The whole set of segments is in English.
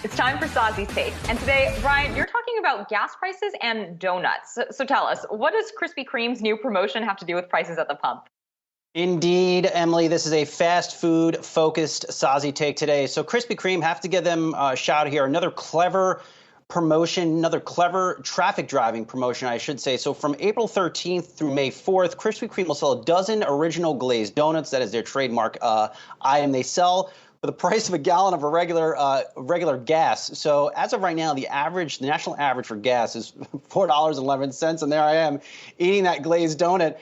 It's time for Sozzi's Take. And today, Brian, you're talking about gas prices and donuts. So tell us, what does Krispy Kreme's new promotion have to do with prices at the pump? Indeed, Emily, this is a fast food focused Sozzi Take today. So Krispy Kreme, have to give them a shout here. Another clever promotion, another clever traffic driving promotion, I should say. So from April 13th through May 4th, Krispy Kreme will sell a dozen original glazed donuts. That is their trademark item. They sell for the price of a gallon of a regular gas. So as of right now, the national average for gas is $4.11, and there I am eating that glazed donut.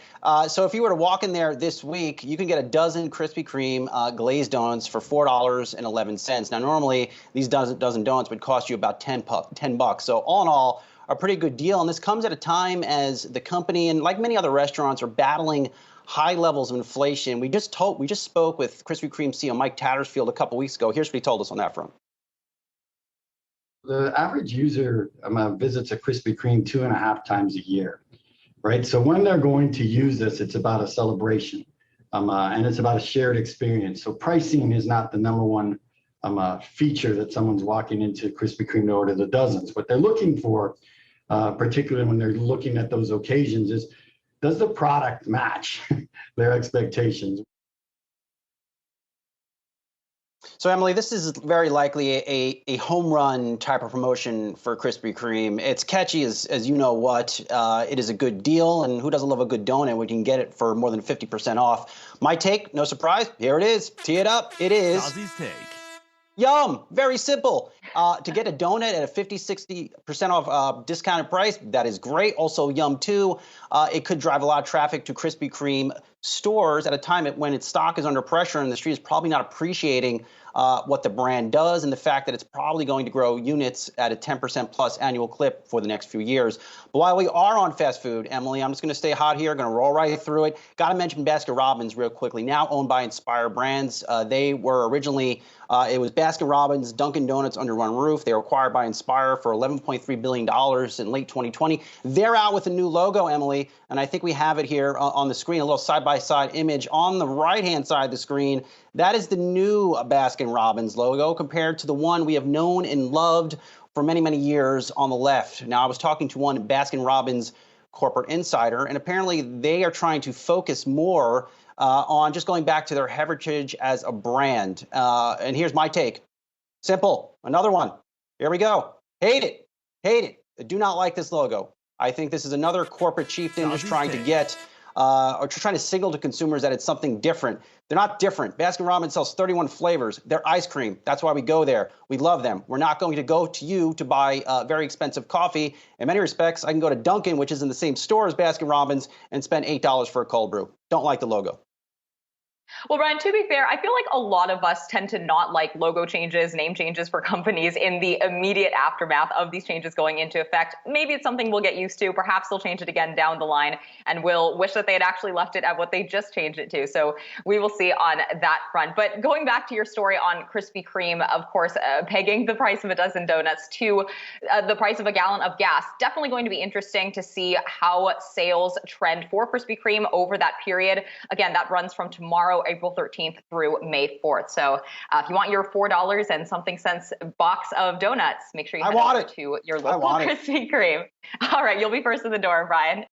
So if you were to walk in there this week, you can get a dozen Krispy Kreme glazed donuts for $4.11. Now, normally these dozen donuts would cost you about $10. So all in all, a pretty good deal. And this comes at a time as the company and like many other restaurants are battling high levels of inflation. We just spoke with Krispy Kreme CEO Mike Tattersfield a couple weeks ago. Here's what he told us on that front. The average user visits a Krispy Kreme 2.5 times a year, right? So when they're going to use this, it's about a celebration, and it's about a shared experience. So pricing is not the number one feature that someone's walking into Krispy Kreme to order the dozens. What they're looking for, particularly when they're looking at those occasions, is does the product match their expectations? So, Emily, this is very likely a home run type of promotion for Krispy Kreme. It's catchy as you know what. It is a good deal, and who doesn't love a good donut? We can get it for more than 50% off. My take, no surprise, here it is. Tee it up. It is Sozzi's Take. Yum! Very simple. To get a donut at a 50-60% off discounted price, that is great. Also, yum too. It could drive a lot of traffic to Krispy Kreme stores at a time when its stock is under pressure and the street is probably not appreciating what the brand does and the fact that it's probably going to grow units at a 10% plus annual clip for the next few years. But while we are on fast food, Emily, I'm just going to stay hot here, going to roll right through it. Got to mention Baskin Robbins real quickly, now owned by Inspire Brands. They were originally, it was Baskin Robbins, Dunkin' Donuts under one roof. They were acquired by Inspire for $11.3 billion in late 2020. They're out with a new logo, Emily, and I think we have it here on the screen, a little side-by-side image on the right-hand side of the screen. That is the new Baskin Robbins logo compared to the one we have known and loved for many, many years on the left. Now, I was talking to one Baskin Robbins corporate insider, and apparently they are trying to focus more on just going back to their heritage as a brand. And here's my take. Simple. Another one. Here we go. Hate it. Hate it. I do not like this logo. I think this is another corporate chieftain just trying to get or trying to signal to consumers that it's something different. They're not different. Baskin Robbins sells 31 flavors. They're ice cream. That's why we go there. We love them. We're not going to go to you to buy very expensive coffee. In many respects, I can go to Dunkin', which is in the same store as Baskin Robbins, and spend $8 for a cold brew. Don't like the logo. Well, Brian, to be fair, I feel like a lot of us tend to not like logo changes, name changes for companies in the immediate aftermath of these changes going into effect. Maybe it's something we'll get used to. Perhaps they'll change it again down the line, and we'll wish that they had actually left it at what they just changed it to. So we will see on that front. But going back to your story on Krispy Kreme, of course, pegging the price of a dozen donuts to the price of a gallon of gas, definitely going to be interesting to see how sales trend for Krispy Kreme over that period. Again, that runs from tomorrow, April 13th through May 4th. So if you want your $4 and something cents box of donuts, make sure you head over to your local Krispy Kreme. All right, you'll be first in the door, Brian.